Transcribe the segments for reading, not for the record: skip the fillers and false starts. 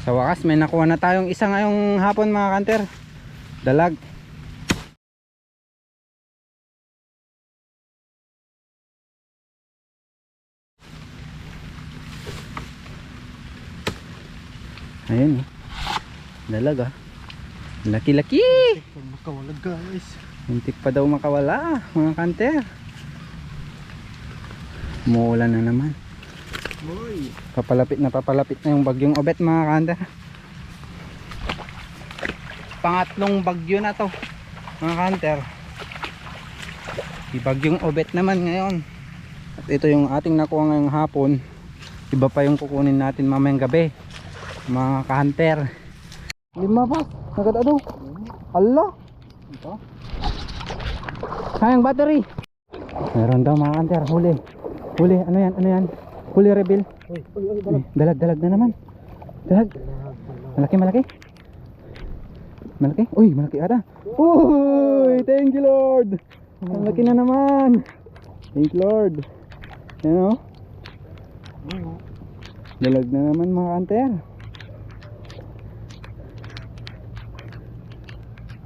Sa wakas may nakuha na tayong isa ngayong hapon mga kanter. Dalag. Ayun oh. Dalag ah. Laki-laki. Makawala guys. Muntik pa daw makawala mga kanter. Umuulan na naman. Boy. Papalapit na yung bagyong Obet mga kanter. Pangatlong bagyo na to mga kanter. Bagyong Obet naman ngayon. At ito yung ating nakuha ngayong hapon. Iba pa yung kukunin natin mamayang gabi mga kanter. Lima pa nagad ano. Allah ito. Sayang battery. Meron daw mga kanter. Huli ano yan huli rebel. Dalag na naman. Dalag malaki. Uy malaki ata. Uy thank you Lord. Malaki na naman. Thank you Lord. Yan o. Dalag na naman mga kanter.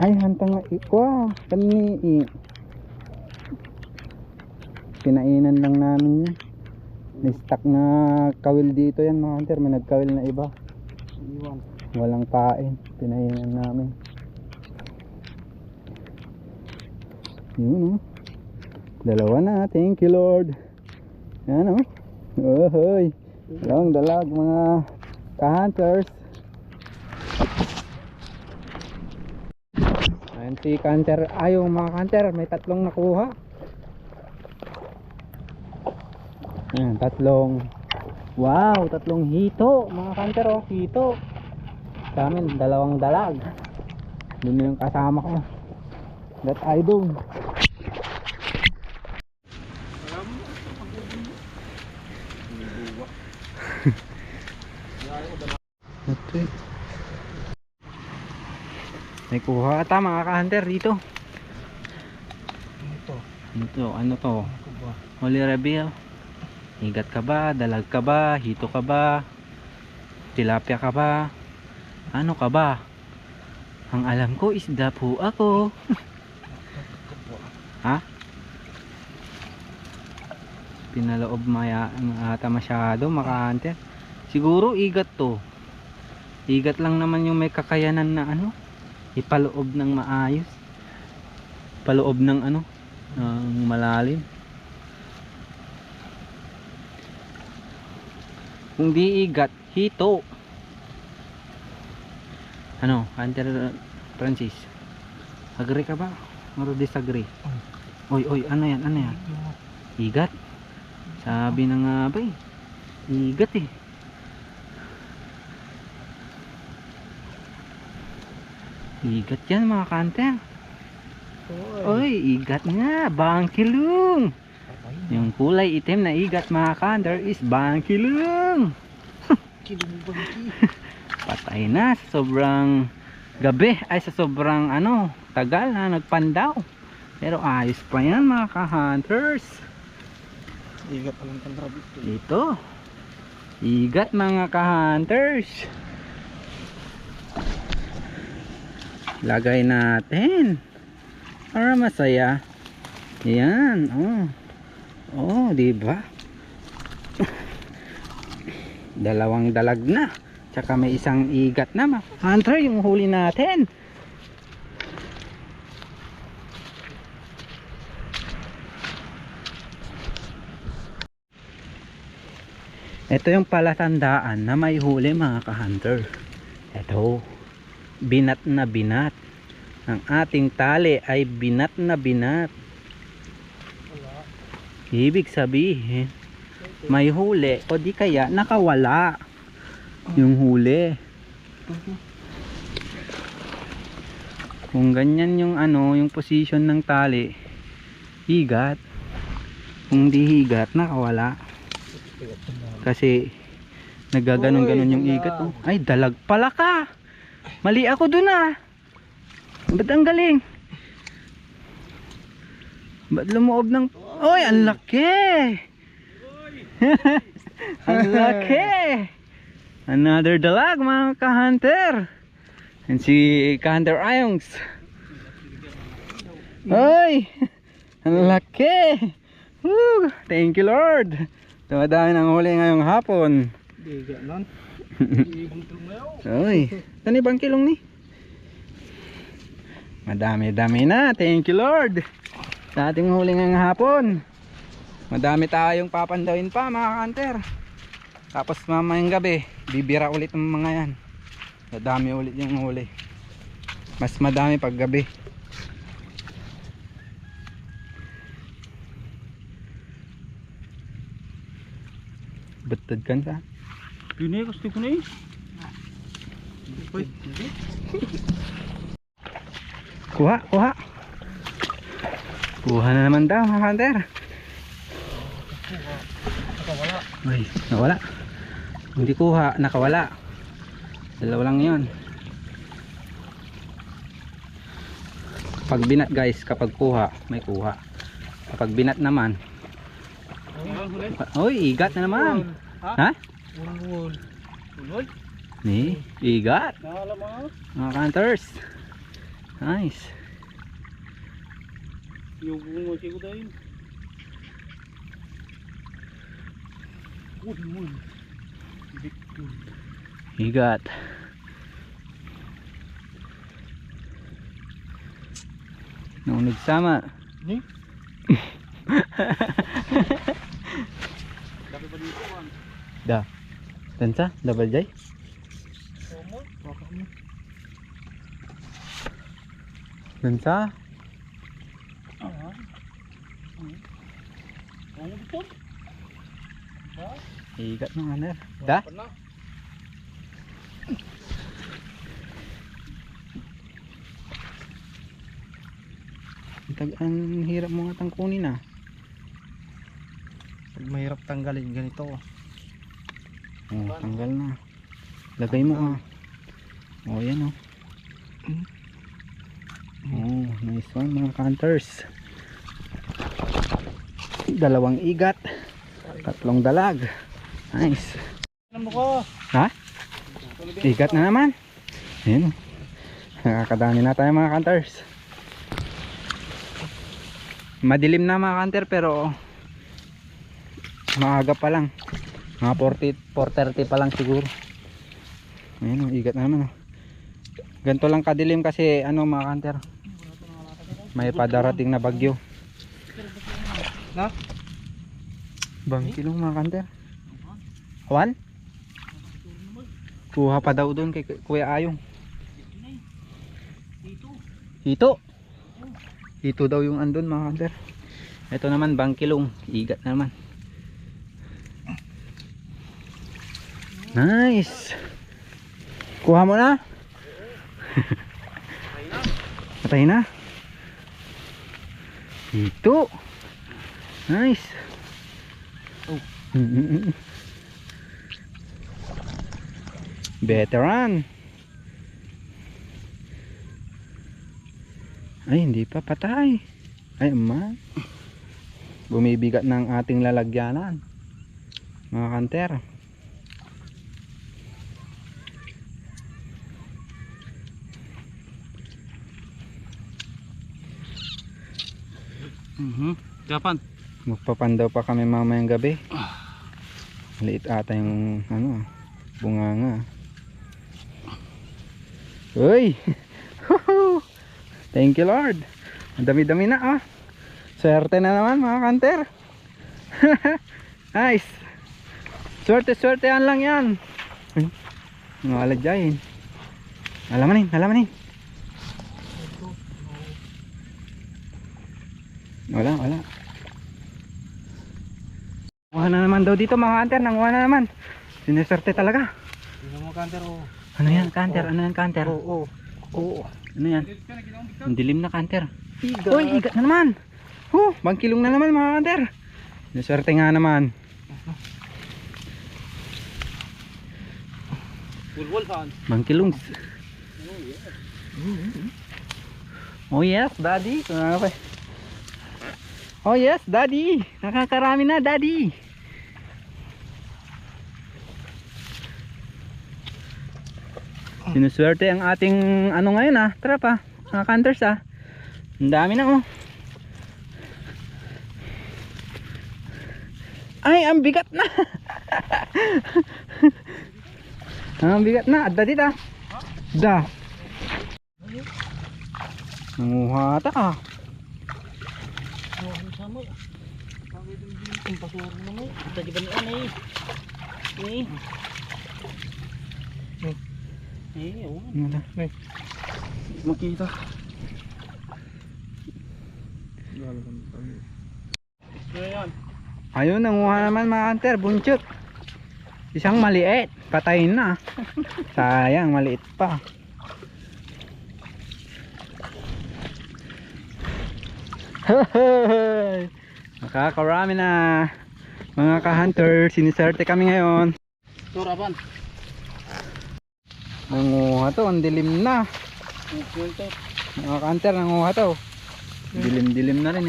Ay hantang nga ikwa kani pinainan lang namin yan. May stock na kawil dito yan mga kanter. May nagkawil na iba. Walang pain. Pinainan namin. Yun oh. Dalawa na. Thank you Lord. Yan oh. Ohoy. Dalawang dalag mga ka-hunters. Ayan si kanter. Ayaw mga kanter. May tatlong nakuha. Ayan, tatlong. Wow, tatlong hito mga kanter oh. Hito. Sa amin, dalawang dalag. Doon yung kasama ko. That I do. Okay. May kuha ata mga ka-hunter dito. Ito, ano to? Holy Rebel. Higat ka ba? Dalag ka ba? Hito ka ba? Tilapia ka ba? Ano ka ba? Ang alam ko isda po ako. Ha? Pinaloob maya ata masyado mga ka-hunter. Siguro igat to. Igat lang naman yung may kakayanan na ano, ipaloob ng maayos. Paloob ng ano, ng malalim. Kung di igat, hito. Ano, Hunter Francis? Agree ka ba? Or disagree? Oy, ano yan? Igat? Sabi na nga ba eh. Igat eh. Igat yan mga kanter. Oy, igat nga. Bangkilung. Yung kulay itim na igat mga kanter is bangkilung. Patay na sa sobrang gabi. Ay sa sobrang ano, tagal na nagpandaw. Pero ayos pa yan mga ka-hunters. Igat pa lang kanter dito. Ito. Igat mga ka-hunters. Lagay natin para masaya. Yan, oh, di ba? Dalawang dalag na. Tsaka may isang igat na. Hunter, yung huli natin. Ito yung palatandaan na may huli mga ka-hunter. Ito. Binat na binat. Ang ating tali ay binat na binat. Ibig sabihin may huli o di kaya nakawala yung huli. Kung ganyan yung ano, yung position ng tali, higat. Kung di higat, nakawala. Kasi nagaganon-ganon yung igat oh. Ay, dalag pala ka. Mali ako dun ah. Ba't ang galing? Ba't lumoob ng... Oy, ang laki. Ang laki. Another dalag mga ka-hunter. And si ka-hunter Ayongs. Ay! Ang laki! Woo! Thank you Lord! Dumadami ng huli ngayong hapon. Biga nun. Ay! Ito ni bang kilong ni? Madami-dami na. Thank you Lord! Sa ating huli ngayong hapon. Madami tayong papandawin pa mga ka-hunter. Tapos mamayang gabi bibira ulit ng mga yan. Madami ulit yung huli. Mas madami pag gabi. Betad kan sa? Yun eh, gusto ko na eh. Kuha, kuha. Kuha na naman daw mga hunter. Nakawala. Ay, nawala. Hindi kuha, nakawala. Dalawa lang yun. Pag binat guys, kapag kuha, may kuha. Kapag binat naman, oy, igat na naman. Ha? Ulul. Ulul? Ni, igat. Nakala mo? Mga hunters. Nice. Yung bungo siya ko dahil. Ulul. Igat. Nung nagsama. Ni? Dapat ba dito man? Da. Tansa, double jay. Omo? Baka mo. Tansa. Aha. Omo dito? Ba? Igat ng hunter. Da? Pernah? Ang hirap mga tangkunin ah. Pag mahirap tanggalin ganito. Oh, tanggal na. Lagay mo ah. Oh, yan oh. Oh, nice one mga hunters. Dalawang igat. Tatlong dalag. Nice. Ano mo ko? Ha? Igat na naman. Ayan oh. Nakakadami na tayo mga hunters. Madilim na mga hunter pero maaga pa lang. Mga 4:30 pa lang siguro. Ayan oh, igat na naman oh. Ganito lang kadilim kasi ano mga hunter, may padarating na bagyo. Na? Bangkilong mga hunter. Juan? Kuha pa daw doon kay Kuya Ayong. Hito. Hito daw yung andun mga hunter. Ito naman bangkilong, igat na naman. Nice. Kuha mo na. Patay na. Hito. Nice. Oh. Veteran. Ay, hindi pa patay. Ay, bumibigat ng ating lalagyanan. Mga hunter. Japan. Magpapandaw pa kami mamayang gabi. Liit ata yung ano, bunganga. Uy! Thank you Lord. Ang dami-dami na ah. Swerte na naman mga hunter. Nice. Swerte-swertean lang yan. Mga aladyayin. Alamanin, alamanin. Wala, wala. Kuha na naman daw dito mga hunter. Nanguha na naman. Sineswerte talaga. Tingnan mo kanter oh. Ano yan kanter? Ano yan kanter? Oo. Oo. Ano yan? Ang dilim na kanter. Uy, igat na naman. Bangkilong na naman mga kanter. Sineswerte nga naman. Wulwulhan. Bangkilong. Oh yes, daddy. Oh yes, daddy. Nakakarami na, daddy. Sinuswerte ang ating ano ngayon trap mga hunters Ang dami na Ay, ang bigat na. Ang bigat na. Adda dita. Da. Nanguha ta Ano sa mo? Ang pasuro na mo. Ito di ba ni Ni. Makita. Yan. Ayun, nanguha naman mga hunter. Bunchot. Isang maliit. Patayin na. Sayang, maliit pa. Nakakarami na mga ka-hunter. Siniserte kami ngayon. Turapan. Nanguha to, ang dilim na. Mga ka-hunter, nanguha to. Dilim-dilim na rin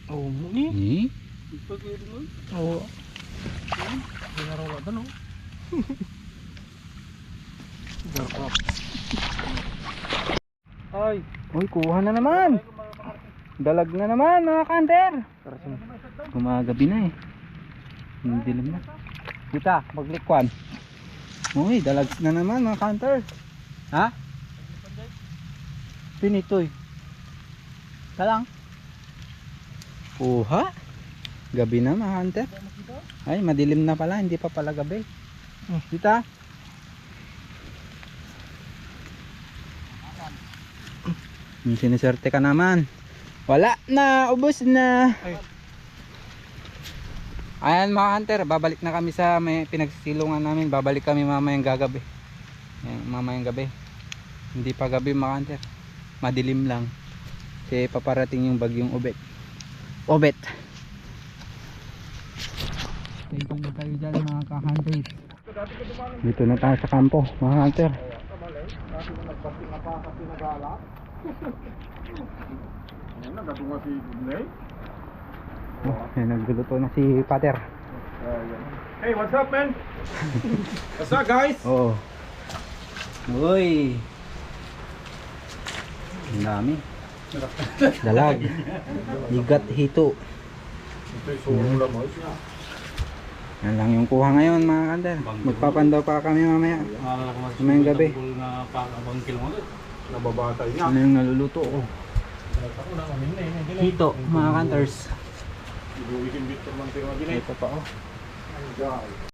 Oh, ni. Oo. Ginarawa ba no? Ay. Uy, kuha na naman. Dalag na naman mga ka-hunter. Gumagabi na Ang dilim na. Kita, maglikwan. Uy, dalag na naman mga ka-hunter. Ha? Pinitoy. Talang. Kuha. Gabi na mga hunter. Ay, madilim na pala, hindi pa pala gabi. Kita. Siniserte ka naman. Wala na, ubos na. Ayan mga hunter, babalik na kami sa may pinagsisilungan namin. Babalik kami mamayang gagabi. Ayan, mamayang gabi. Hindi pa gabi mga hunter. Madilim lang. Kasi paparating yung bagyong Obet. Stay tuned na tayo dyan mga ka-hunter. Dito na tayo sa kampo mga hunter. Nagluluto na si Pater. Hey, what's up, man? What's up, guys? Oo. Uy. Ang dami. Dalag. Igat hito. Yan lang yung kuha ngayon mga kanter. Magpapandaw pa kami mamaya. Mamayang gabi. Nababatay nga. Ano yung naluluto ko? Hito mga kanters. Ibu bikin bit teman-teman gini. Ito pa